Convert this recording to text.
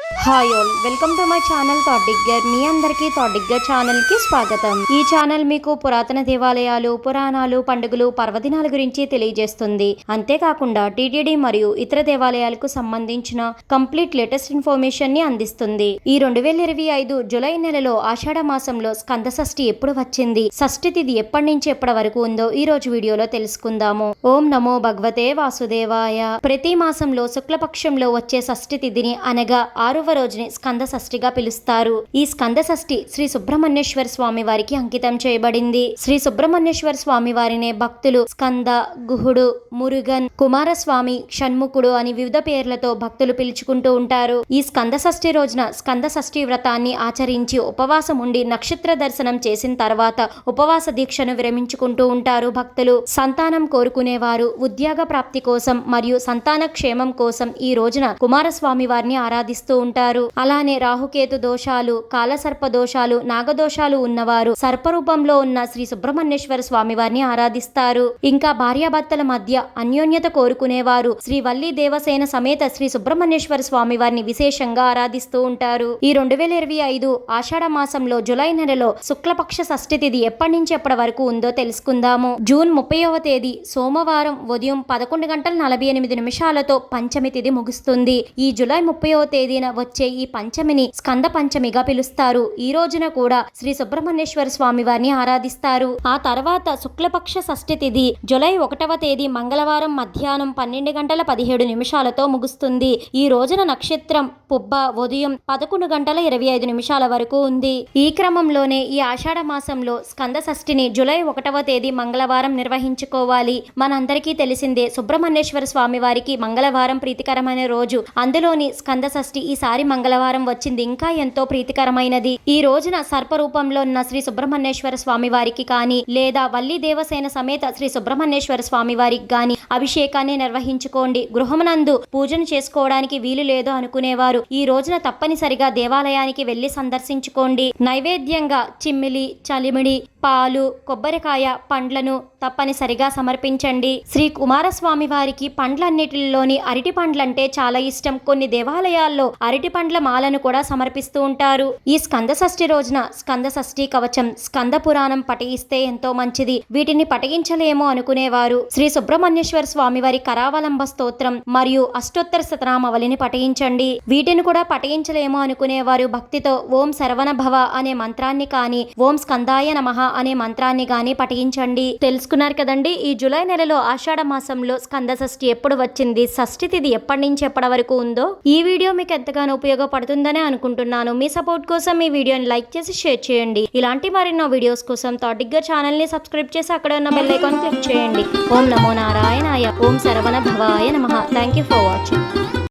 Hi all, welcome to my channel thought digger. మీ అందరికీ thought digger ఛానల్కి స్వాగతం. ఈ ఛానల్ మీకు పురాతన దేవాలయాలు, పురాణాలు, పండుగలు, పర్వదినాల గురించి తెలియజేస్తుంది. అంతేకాకుండా టీటీడీ మరియు ఇతర దేవాలయాలకు సంబంధించిన కంప్లీట్ లేటెస్ట్ ఇన్ఫర్మేషన్ ని అందిస్తుంది. ఈ 2025 జూలై నెలలో ఆషాఢ మాసంలో స్కంద షష్ఠి ఎప్పుడు వచ్చింది, షష్ఠి తిథి ఎప్పటి నుంచి ఎప్పటి వరకు ఉందో ఈ రోజు వీడియోలో తెలుసుకుందాము. ఓం నమో భగవతే వాసుదేవాయ. ప్రతి మాసంలో శుక్లపక్షంలో వచ్చే షష్ఠి తిథిని అనగా 6వ రోజుని స్కంద షష్ఠిగా పిలుస్తారు. ఈ స్కంద షష్ఠి శ్రీ సుబ్రహ్మణ్యేశ్వర స్వామి వారికి అంకితం చేయబడింది. శ్రీ సుబ్రహ్మణ్యేశ్వర స్వామి వారినే భక్తులు స్కంద, గుహుడు, మురుగన్, కుమారస్వామి, షణ్ముఖుడు అని వివిధ పేర్లతో భక్తులు పిలుచుకుంటూ ఉంటారు. ఈ స్కంద షష్ఠి రోజున స్కంద షష్ఠి వ్రతాన్ని ఆచరించి ఉపవాసం ఉండి నక్షత్ర దర్శనం చేసిన తర్వాత ఉపవాస దీక్షను విరమించుకుంటూ ఉంటారు భక్తులు. సంతానం కోరుకునేవారు ఉద్యోగ ప్రాప్తి కోసం మరియు సంతాన క్షేమం కోసం ఈ రోజున కుమారస్వామి వారిని ఆరాధిస్తూ ఉంటారు. అలానే రాహుకేతు దోషాలు, కాలసర్ప దోషాలు, నాగదోషాలు ఉన్నవారు సర్పరూపంలో ఉన్న శ్రీ సుబ్రహ్మణ్యేశ్వర స్వామి వారిని ఆరాధిస్తారు. ఇంకా భార్యాభర్తల మధ్య అన్యోన్యత కోరుకునేవారు శ్రీ వల్లి దేవసేన సమేత శ్రీ సుబ్రహ్మణ్యేశ్వర స్వామి వారిని విశేషంగా ఆరాధిస్తూ ఉంటారు. ఈ 2025 ఆషాఢ మాసంలో జులై నెలలో శుక్లపక్ష షష్ఠి తిథి ఎప్పటి నుంచి ఎప్పటి వరకు ఉందో తెలుసుకుందాము. జూన్ 30వ తేదీ సోమవారం ఉదయం 11:48 పంచమి తిథి ముగుస్తుంది. ఈ జులై 30వ తేదీన వచ్చే ఈ పంచమిని స్కంద పంచమిగా పిలుస్తారు. ఈ రోజున కూడా శ్రీ సుబ్రహ్మణ్యేశ్వర స్వామి వారిని ఆరాధిస్తారు. ఆ తర్వాత శుక్లపక్ష షష్ఠి తిథి జూలై 1వ తేదీ మంగళవారం మధ్యాహ్నం 12:17 ముగుస్తుంది. ఈ రోజున నక్షత్రం పుబ్బ ఉదయం 11:25 వరకు ఉంది. ఈ క్రమంలోనే ఈ ఆషాఢ మాసంలో స్కంద షష్ఠిని జూలై 1వ తేదీ మంగళవారం నిర్వహించుకోవాలి. మనందరికీ తెలిసిందే సుబ్రహ్మణ్యేశ్వర స్వామి వారికి మంగళవారం ప్రీతికరమైన రోజు. అందులోని స్కంద షష్ఠి ఈసారి మంగళవారం వచ్చింది ఇంకా ఎంతో ప్రీతికరమైనది. ఈ రోజున సర్పరూపంలో ఉన్న శ్రీ సుబ్రహ్మణ్యేశ్వర స్వామి వారికి కానీ లేదా వల్లి దేవసేన సమేత శ్రీ సుబ్రహ్మణ్యేశ్వర స్వామి వారికి గాని అభిషేకాన్ని నిర్వహించుకోండి. గృహమునందు పూజను చేసుకోవడానికి వీలు లేదు అనుకునేవారు ఈ రోజున తప్పనిసరిగా దేవాలయానికి వెళ్లి సందర్శించుకోండి. నైవేద్యంగా చిమ్మిలి, చలిమిడి, పాలు, కొబ్బరికాయ, పండ్లను తప్పనిసరిగా సమర్పించండి. శ్రీ కుమారస్వామి వారికి పండ్లన్నిటిలోని అరటి పండ్లంటే చాలా ఇష్టం. కొన్ని దేవాలయాల్లో అరటి పండ్ల మాలను కూడా సమర్పిస్తూ ఉంటారు. ఈ స్కంద షష్ఠి రోజున స్కంద షష్ఠి కవచం, స్కంద పురాణం పఠిస్తే ఎంతో మంచిది. వీటిని పఠించలేమో అనుకునేవారు శ్రీ సుబ్రహ్మణ్యేశ్వర స్వామి వారి కరావలంబ స్తోత్రం మరియు అష్టోత్తర శతనామావళిని పఠించండి. వీటిని కూడా పఠించలేమో అనుకునేవారు భక్తితో ఓం శరవణ భవ అనే మంత్రాన్ని కానీ ఓం స్కందాయ నమః అనే మంత్రాన్ని గాని పఠించండి. తెలుసుకున్నారు కదండి, ఈ జూలై నెలలో ఆషాఢ మాసంలో స్కంద షష్ఠి ఎప్పుడు వచ్చింది, షష్ఠి తిథి ఎప్పటి నుంచి ఎప్పటి వరకు ఉందో ఈ వీడియో మీకు ఎంతగానో ఉపయోగపడుతుందని అనుకుంటున్నాను. మీ సపోర్ట్ కోసం ఈ వీడియోని లైక్ చేసి షేర్ చేయండి. ఇలాంటి మరెన్నో వీడియోస్ కోసం థాట్ డిగ్గర్ ఛానల్ ని సబ్స్క్రైబ్ చేసి అక్కడ ఉన్న బెల్ ఐకాన్ క్లిక్ చేయండి. ఓం నమో నారాయణాయ. ఓం శరవణ భవాయ నమః. Thank you for watching.